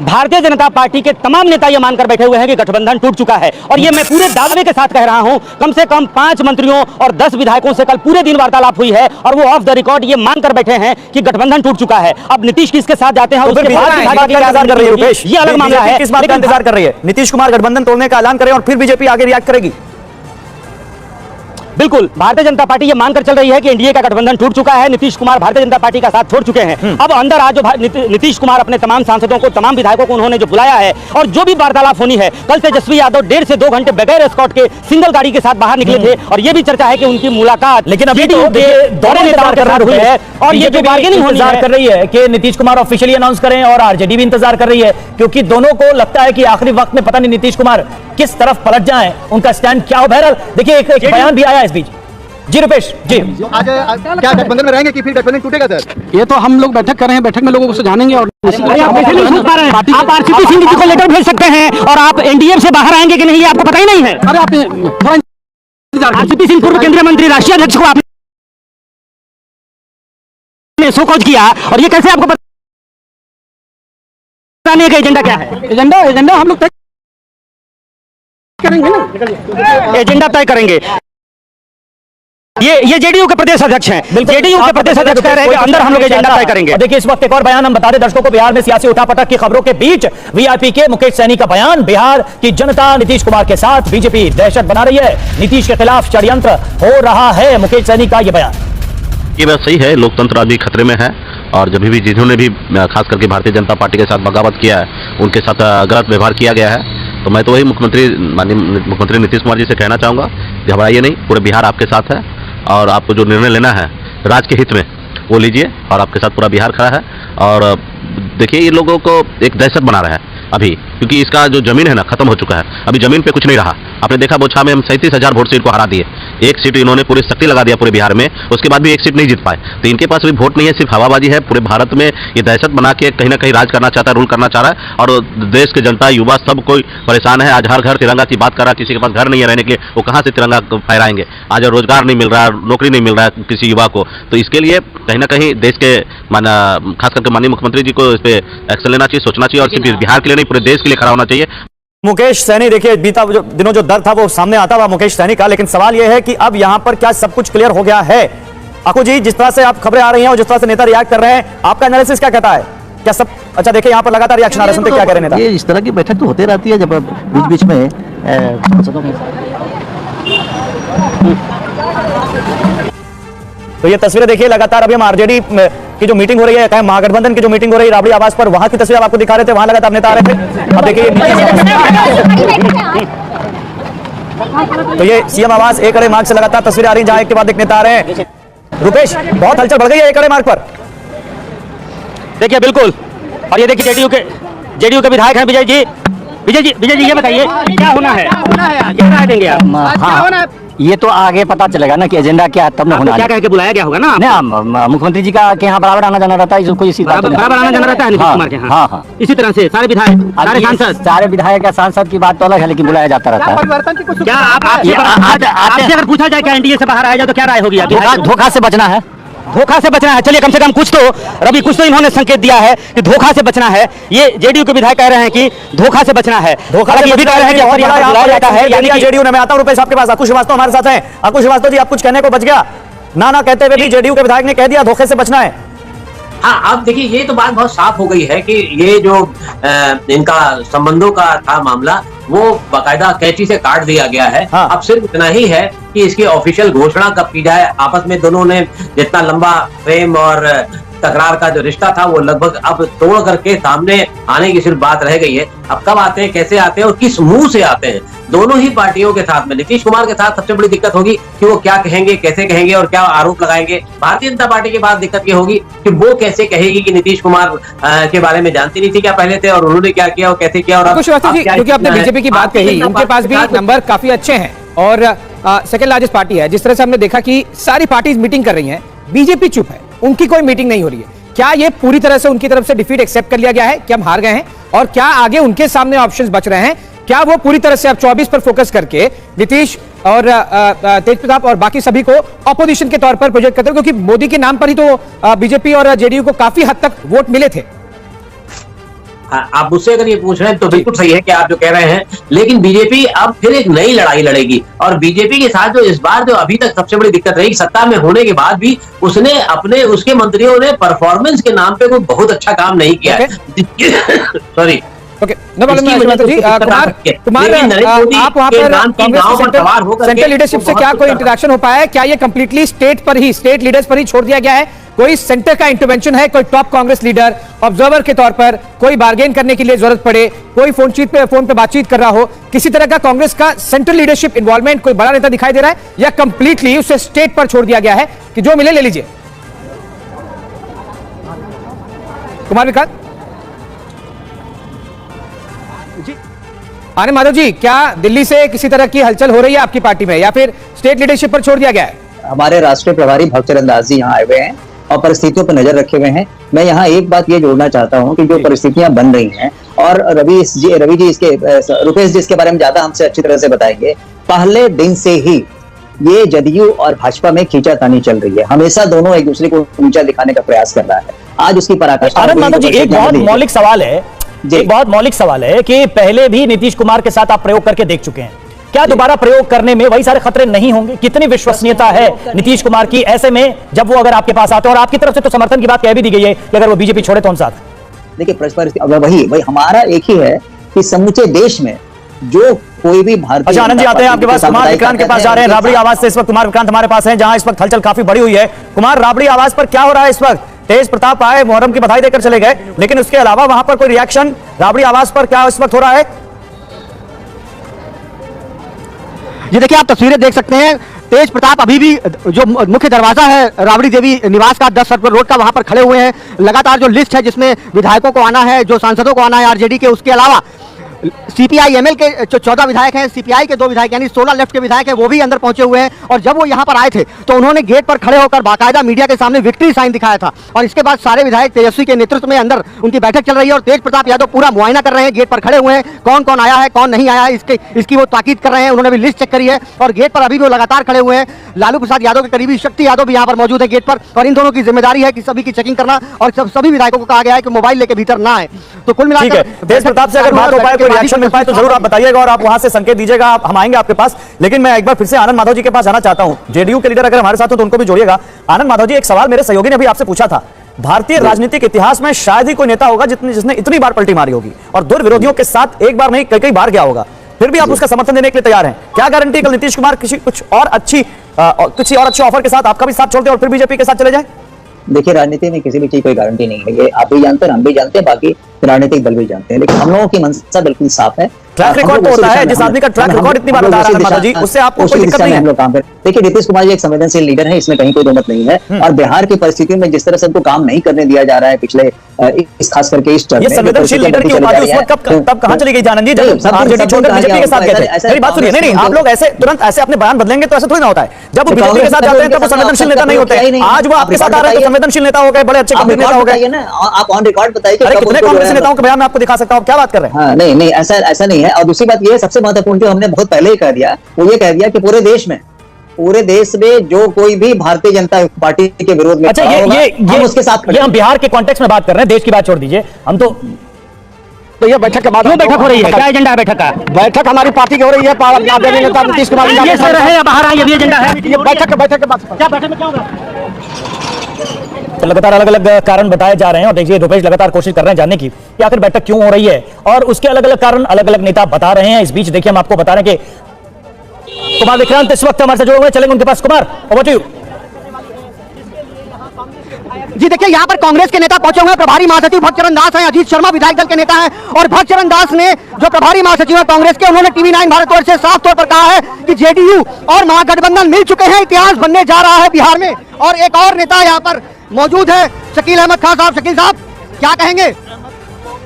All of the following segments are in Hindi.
भारतीय जनता पार्टी के तमाम नेता ये मानकर बैठे हुए हैं कि गठबंधन टूट चुका है। और ये मैं पूरे दावे के साथ कह रहा हूं, कम से कम 5 मंत्रियों और 10 विधायकों से कल पूरे दिन वार्तालाप हुई है और वो ऑफ द रिकॉर्ड ये मानकर बैठे हैं कि गठबंधन टूट चुका है। अब नीतीश किसके साथ जाते हैं, उसके बाद ये अलग मामला है। किस बात का इंतजार कर रही है? नीतीश कुमार गठबंधन तोड़ने का ऐलान करें और फिर बीजेपी आगे रिएक्ट करेगी? बिल्कुल, भारतीय जनता पार्टी ये मानकर चल रही है कि एनडीए का गठबंधन टूट चुका है, नीतीश कुमार भारतीय जनता पार्टी का साथ छोड़ चुके हैं। अब अंदर आज जो नीतीश कुमार अपने तमाम सांसदों को, तमाम विधायकों को उन्होंने जो बुलाया है और जो भी वार्तालाप होनी है, कल तेजस्वी यादव 1.5 से 2 घंटे बगैर एस्कॉर्ट के सिंगल गाड़ी के साथ बाहर निकले थे और ये भी चर्चा है कि उनकी मुलाकात लेकिन अभी तो दौरे नेताओं के साथ हुई है और ये जो बार्गेनिंग इंतजार कर रही है कि नीतीश कुमार ऑफिशियली अनाउंस करें और आरजेडी भी इंतजार कर रही है, क्योंकि दोनों को लगता है कि आखिरी वक्त में पता नहीं नीतीश कुमार किस तरफ पलट जाएं, उनका स्टैंड क्या हो। बहरहाल देखिए एक बयान भी आया इस बीच। जी रुपेश जी, आज क्या गठबंधन में रहेंगे कि फिर गठबंधन टूटेगा सर? ये तो हम लोग बैठक कर रहे हैं, बैठक में लोगों को सुझाएंगे। और आप आरसीपी सिंह जी को लेटर भेज सकते हैं और आप एनडीए से बाहर आएंगे कि नहीं ये आपको पता ही नहीं है। अरे आप आरसीपी सिंह पूर्व केंद्रीय मंत्री, राष्ट्रीय अध्यक्ष को आपने शोकॉज किया और ये कैसे आपको बताने का एजेंडा क्या है? एजेंडा हम लोग तय करेंगे ना, एजेंडा तय करेंगे। ये जेडीयू के प्रदेश अध्यक्ष हैं, जेडीयू के प्रदेश अध्यक्ष कह रहे हैं कि अंदर हम लोग एजेंडा तय करेंगे। देखिए इस वक्त एक और बयान हम बता दें दर्शकों को। बिहार में सियासी उठापटक की खबरों के बीच वीआईपी के मुकेश सैनी का बयान। बिहार की जनता नीतीश कुमार के साथ, बीजेपी दहशत बना रही है, नीतीश के खिलाफ षड्यंत्र हो रहा है। मुकेश सैनी का यह बयान। ये बात सही है, लोकतंत्र अभी खतरे में है और जब भी जिन्होंने भी खास करके भारतीय जनता पार्टी के साथ बगावत किया है, उनके साथ गलत व्यवहार किया गया है, तो मैं तो वही मुख्यमंत्री नीतीश कुमार जी से कहना चाहूँगा, घबराइए नहीं, पूरे बिहार आपके साथ है और आपको जो निर्णय लेना है राज्य के हित में वो लीजिए और आपके साथ पूरा बिहार खड़ा है। और देखिए ये लोगों को एक दहशत बना रहा है अभी, क्योंकि इसका जो जमीन है ना खत्म हो चुका है, अभी जमीन पे कुछ नहीं रहा। आपने देखा बोछा में हम 37,000 वोट से इनको हरा दिए, एक सीट इन्होंने पूरी शक्ति लगा दिया पूरे बिहार में, उसके बाद भी एक सीट नहीं जीत पाए। तो इनके पास भी वोट नहीं है, सिर्फ हवाबाजी है। पूरे भारत में ये दहशत बना के कहीं ना कहीं राज करना चाहता है, रूल करना चाह रहा है और देश के जनता, युवा सब कोई परेशान है। आज हर घर तिरंगा की बात कर रहा है, किसी के पास घर नहीं है रहने के लिए, वो कहाँ से तिरंगा फहराएंगे? आज रोजगार नहीं मिल रहा है, नौकरी नहीं मिल रहा है किसी युवा को। तो इसके लिए कहीं ना कहीं देश के खास करके माननीय मुख्यमंत्री जी को इस पर एक्शन लेना चाहिए, सोचना चाहिए और सिर्फ बिहार के लिए नहीं पूरे देश के लिए खड़ा होना चाहिए। मुकेश सैनी, देखिए बीता दिनों जो दर्द था वो सामने आता हुआ मुकेश सैनी का, लेकिन सवाल यह है कि अब यहां पर क्या सब कुछ क्लियर हो गया है? अकु जी, जिस तरह से आप खबरें आ रही हैं और जिस तरह से नेता रिएक्ट कर रहे हैं, आपका एनालिसिस क्या कहता है? क्या सब अच्छा? देखिए यहां पर लगातार रिएक्शन आ रहे हैं, सुनते क्या कह रहे हैं नेता। ये इस तरह की बैठक तो होते रहती है जब बीच बीच में तो ये तस्वीरें देखिए लगातार अभी हम आरजेडी की जो मीटिंग हो रही है, महागठबंधन की जो मीटिंग हो रही है राबड़ी आवास पर, वहां की तस्वीर आपको दिखा रहे थे, वहां लगातार नेता आ रहे थे। अब देखिए तो ये सीएम आवास एक अड़े मार्ग से लगातार तस्वीरें आ रही हैं, जहां एक के बाद एक नेता आ रहे हैं। रुपेश, बहुत हलचल बढ़ गई है एक अड़े मार्ग पर। देखिए बिल्कुल, और ये देखिए जेडीयू के विधायक हैं विजय जी, ये बताइए क्या होना है, क्या राय देंगे आप? ये तो आगे पता चलेगा ना कि एजेंडा क्या है, तब ना होना। क्या कह के बुलाया गया होगा ना? मुख्यमंत्री जी का के यहाँ बराबर आना जाना रहता है, कोई इसी बराबर आना जाना रहता है नीतीश कुमार के यहाँ। हाँ, इसी तरह से सारे विधायक, सारे सांसद, सारे विधायक या सांसद की बात तो अलग है, लेकिन बुलाया जाता रहता है। क्या आपसे अगर पूछा जाए क्या एनडीए से बाहर आया जाए तो क्या राय होगी? धोखा से बचना है, धोखा से बचना है। चलिए कम से कम कुछ तो इन्होंने संकेत दिया है कि धोखा से बचना है। ये जेडीयू के विधायक कह रहे हैं कि धोखा से बचना है। धोखा ये भी कह रहे हैं कि और बुलाया जाता है, यानी कि जेडीयू ने। मैं आता हूं रुपेश आपके पास, अकुश श्रीवास्तव हमारे साथ हैं। अकुश श्रीवास्तव जी, आप कुछ कहने को बच गया ना कहते हुए भी जेडीयू के विधायक ने कह दिया धोखे से बचना है। हाँ, अब देखिए ये तो बात बहुत साफ हो गई है कि ये जो इनका संबंधों का था मामला, वो बाकायदा कैंची से काट दिया गया है। हाँ। अब सिर्फ इतना ही है कि इसकी ऑफिशियल घोषणा कब की जाए। आपस में दोनों ने जितना लंबा प्रेम और तकरार का जो रिश्ता था वो लगभग अब तोड़ करके सामने आने की सिर्फ बात रह गई है। अब कब आते हैं, कैसे आते हैं और किस मुंह से आते हैं, दोनों ही पार्टियों के साथ में। नीतीश कुमार के साथ सबसे बड़ी दिक्कत होगी कि वो क्या कहेंगे, कैसे कहेंगे और क्या आरोप लगाएंगे। भारतीय जनता पार्टी के पास दिक्कत ये होगी कि वो कैसे कहेगी कि नीतीश कुमार के बारे में जानती नहीं थी क्या पहले थे और उन्होंने क्या किया और कैसे किया। और क्योंकि आपने बीजेपी की बात कही, उनके पास भी नंबर काफी अच्छे हैं और सेकेंड लार्जेस्ट पार्टी है। जिस तरह से हमने देखा कि सारी पार्टीज मीटिंग कर रही हैं, बीजेपी चुप है, उनकी कोई मीटिंग नहीं हो रही है। क्या ये पूरी तरह से उनकी तरफ से डिफीट एक्सेप्ट कर लिया गया है कि हम हार गए हैं, और क्या आगे उनके सामने ऑप्शंस बच रहे हैं? क्या वो पूरी तरह से अब 24 पर फोकस करके नीतीश और तेज प्रताप और बाकी सभी को ऑपोजिशन के तौर पर प्रोजेक्ट करते हैं? क्योंकि मोदी के नाम पर ही तो बीजेपी और जेडीयू को काफी हद तक वोट मिले थे। आप मुझसे अगर ये पूछ रहे हैं तो बिल्कुल सही है कि आप जो कह रहे हैं, लेकिन बीजेपी अब फिर एक नई लड़ाई लड़ेगी। और बीजेपी के साथ जो इस बार जो अभी तक सबसे बड़ी दिक्कत रही, सत्ता में होने के बाद भी उसके मंत्रियों ने परफॉर्मेंस के नाम पे कोई बहुत अच्छा काम नहीं किया है। सॉरी, ओके, नो प्रॉब्लम जी। कुमार, आप वहां पर कांग्रेस सेंट्रल लीडरशिप से क्या कोई इंटरेक्शन हो पाया है? क्या ये कंप्लीटली स्टेट लीडर्स पर ही छोड़ दिया गया है? कोई सेंटर का इंटरवेंशन है? कोई टॉप कांग्रेस लीडर ऑब्जर्वर के तौर पर कोई बार्गेन करने के लिए जरूरत पड़े, कोई फोन पे बातचीत कर रहा हो, किसी तरह का कांग्रेस का सेंट्रल लीडरशिप इन्वॉल्वमेंट कोई बड़ा नेता दिखाई दे रहा है, या कंप्लीटली उसे स्टेट पर छोड़ दिया गया है कि जो मिले ले लीजिए? कुमार विकास जी, आनंद माधव जी, क्या दिल्ली से किसी तरह की हलचल हो रही है आपकी पार्टी में, या फिर स्टेट लीडरशिप पर छोड़ दिया गया है? हमारे राष्ट्रीय प्रभारी भक्तचरण दास जी यहाँ आए हुए हैं और परिस्थितियों पर नजर रखे हुए हैं। मैं यहाँ एक बात ये जोड़ना चाहता हूँ कि जो परिस्थितियां बन रही हैं, और रवि जी रुपेश जी इसके बारे में ज्यादा हमसे अच्छी तरह से बताएंगे। पहले दिन से ही ये जदयू और भाजपा में खींचातानी चल रही है, हमेशा दोनों एक दूसरे को नीचा दिखाने का प्रयास कर रहा है। आज उसकी पराकाष्ठा। आनंद माधव जी, एक बहुत मौलिक सवाल है कि पहले भी नीतीश कुमार के साथ आप प्रयोग करके देख चुके हैं, क्या दोबारा प्रयोग करने में वही सारे खतरे नहीं होंगे? कितनी विश्वसनीयता है नीतीश कुमार की ऐसे में, जब वो अगर आपके पास आते हैं? और आपकी तरफ से तो समर्थन की बात कह भी दी गई है कि अगर वो बीजेपी छोड़े तो हम साथ। देखिए, वही हमारा एक ही है कि समूचे देश में जो कोई भी भारतीय। अच्छा, आनंद जी आते हैं आपके पास। कुमार विक्रांत के पास जा रहे हैं राबड़ी आवाज से। इस वक्त कुमार विक्रांत हमारे पास हैं, जहां इस वक्त हलचल काफी बड़ी हुई है। कुमार, राबड़ी आवाज पर क्या हो रहा है इस वक्त? तेज प्रताप आए, मुहर्रम की बधाई देकर चले गए, लेकिन उसके अलावा वहां पर कोई रिएक्शन राबड़ी आवाज पर क्या इस वक्त हो रहा है? ये देखिए, आप तस्वीरें देख सकते हैं। तेज प्रताप अभी भी जो मुख्य दरवाजा है राबड़ी देवी निवास का 10 सर्कल रोड का, वहां पर खड़े हुए हैं। लगातार जो लिस्ट है जिसमें विधायकों को आना है, जो सांसदों को आना है आरजेडी के, उसके अलावा सीपीआई एमएल के जो 14 विधायक हैं, सीपीआई के 2 विधायक यानी 16 लेफ्ट के विधायक हैं, वो भी अंदर पहुंचे हुए हैं। और जब वो यहां पर आए थे तो उन्होंने गेट पर खड़े होकर बाकायदा मीडिया के सामने विक्ट्री साइन दिखाया था। और इसके बाद सारे विधायक तेजस्वी के नेतृत्व में अंदर उनकी बैठक चल रही है और तेज प्रताप यादव पूरा मुआयना कर रहे हैं, गेट पर खड़े हुए हैं, कौन कौन आया है कौन नहीं आया है इसकी वो ताकीद कर रहे हैं। उन्होंने भी लिस्ट चेक करी है और गेट पर अभी भी वो लगातार खड़े हुए हैं। लालू प्रसाद यादव के करीबी शक्ति यादव भी यहाँ पर मौजूद है गेट पर, और इन दोनों की जिम्मेदारी है कि सभी की चेकिंग करना, और सभी विधायकों को कहा गया है कि मोबाइल लेके भीतर ना आए। तो कुल मिलाकर तेज प्रताप से अगर बात हो पाए, कोई रिएक्शन मिल पाए तो जरूर आप बताइएगा और आप वहां से संकेत दीजिएगा, हम आएंगे आपके पास। लेकिन मैं एक बार फिर से आनंद माधव जी के पास जाना चाहता हूं। जेडीयू के लीडर अगर हमारे साथ हो तो उनको भी जोड़िएगा। आनंद माधव जी, एक सवाल मेरे सहयोगी ने भी आपसे पूछा था, भारतीय राजनीतिक इतिहास में शायद ही कोई नेता होगा जिसने इतनी बार पलटी मारी होगी और दूर विरोधियों के साथ एक बार नहीं कई बार गया होगा, फिर भी आप उसका समर्थन देने के लिए तैयार हैं। क्या गारंटी कल नीतीश कुमार किसी और अच्छे ऑफर के साथ आपका भी साथ छोड़ते और फिर बीजेपी के साथ चले जाए? देखिए, राजनीति में किसी भी चीज कोई गारंटी नहीं है, ये आप भी जानते हैं, हम भी जानते हैं, बाकी राजनीतिक दल भी जानते हैं, लेकिन हम लोगों की मंशा बिल्कुल साफ है। ट्रैक रिकॉर्ड तो होता है, जिस आदमी का ट्रैक रिकॉर्ड इतनी बार बता रहा है माधव जी, उससे आपको कोई दिक्कत नहीं है। हम लोग काम करें। देखिए, नीतीश कुमार जी एक संवेदनशील लीडर है, इसमें कहीं कोई दो मत नहीं है। और बिहार की परिस्थितियों में जिस तरह से उनको काम नहीं करने दिया जा रहा है पिछले खास करके इस ये संवेदनशील लीडर की उपाधि उस वक्त तब कहां चली गई जानंद जी, जब आरजेडी छोड़कर बीजेपी के साथ गए थे? मेरी बात सुनिए, नहीं, आप लोग ऐसे तुरंत ऐसे अपने बयान बदलेंगे तो ऐसा थोड़ी ना होता है। जब वो बीजेपी के साथ जाते हैं तब वो संवेदनशील नेता नहीं होते। आज वो आपके साथ आ रहे हैं तो संवेदनशील नेता हो गए, बड़े अच्छे नेता हो गए। आप ऑन रिकॉर्ड बताइए कितने कांग्रेस नेताओं के बयान मैं आपको दिखा सकता हूं, क्या बात कर रहे हैं? नहीं, ऐसा नहीं है। और दूसरी बात ये सबसे महत्वपूर्ण जो हमने बहुत पहले ही कह दिया, वो ये कह दिया कि पूरे देश में जो कोई भी भारतीय जनता पार्टी के विरोध में, अच्छा, ये उसके साथ हम बिहार के कॉन्टेक्स्ट में बात कर रहे हैं, देश की बात छोड़ दीजिए। हम तो ये बैठक के बाद बैठक हो रही है, क्या एजेंडा है बैठक का? बैठक हमारी पार्टी की हो रही है, नीतीश कुमार ये सर रहे या बाहर आए, ये भी एजेंडा है। ये बैठक के बाद क्या बैठक में क्या होगा? तो लगातार अलग अलग कारण बताए जा रहे हैं और देखिए रुपेश लगातार कोशिश कर रहे हैं जानने की कि आखिर बैठक क्यों हो रही है और उसके अलग अलग कारण अलग अलग नेता बता रहे हैं। इस बीच देखिए हम आपको बता रहे हैं कि कुमार विक्रांत इस वक्त हमारे से जुड़े हुए, चलेंगे उनके पास। Kumar, over to you. जी देखिए, यहाँ पर कांग्रेस के नेता पहुंचे हुए हैं। प्रभारी महासचिव भक्तचरण दास हैं, अजीत शर्मा विधायक दल के नेता हैं, और भक्तचरण दास ने जो प्रभारी महासचिव है कांग्रेस के, उन्होंने TV9 भारतवर्ष से साफ तौर पर कहा है कि जेडीयू और महागठबंधन मिल चुके हैं, इतिहास बनने जा रहा है बिहार में। और एक और नेता यहाँ पर मौजूद है, शकील अहमद खान साहब। शकील साहब, क्या कहेंगे?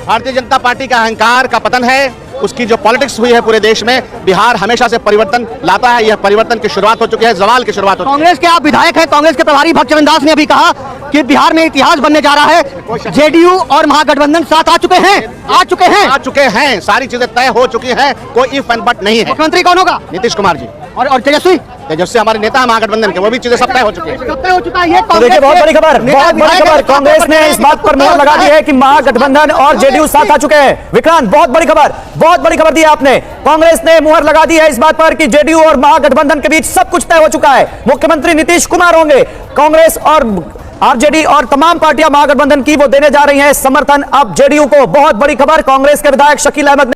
भारतीय जनता पार्टी का अहंकार का पतन है, उसकी जो पॉलिटिक्स हुई है पूरे देश में, बिहार हमेशा से परिवर्तन लाता है, यह परिवर्तन की शुरुआत हो चुकी है, जवाल की शुरुआत हो चुकी है। कांग्रेस के आप विधायक हैं, कांग्रेस के प्रभारी भक्तचरण दास ने अभी कहा कि बिहार में इतिहास बनने जा रहा है, जेडीयू और महागठबंधन साथ आ चुके हैं, सारी चीजें तय हो चुकी हैं, कोई इफ एंड बट नहीं है। मुख्यमंत्री कौन होगा? नीतीश कुमार जी। और तेजस्वी? जब से हमारे नेता है महागठबंधन के, वो भी चीजें सब तय हो चुकी है। तो देखिए बहुत बड़ी खबर, बहुत बड़ी खबर, कांग्रेस ने इस बात पर मोहर लगा दी है कि महागठबंधन और जेडीयू साथ आ चुके हैं। विक्रांत, बहुत बड़ी खबर दी आपने। कांग्रेस ने मोहर लगा दी है इस बात पर कि जेडीयू और महागठबंधन के बीच सब कुछ तय हो चुका है। मुख्यमंत्री नीतीश कुमार होंगे। कांग्रेस और आरजेडी और तमाम पार्टियां महागठबंधन की वो देने जा रही हैं समर्थन अब जेडीयू को। बहुत बड़ी खबर, कांग्रेस के विधायक शकील अहमद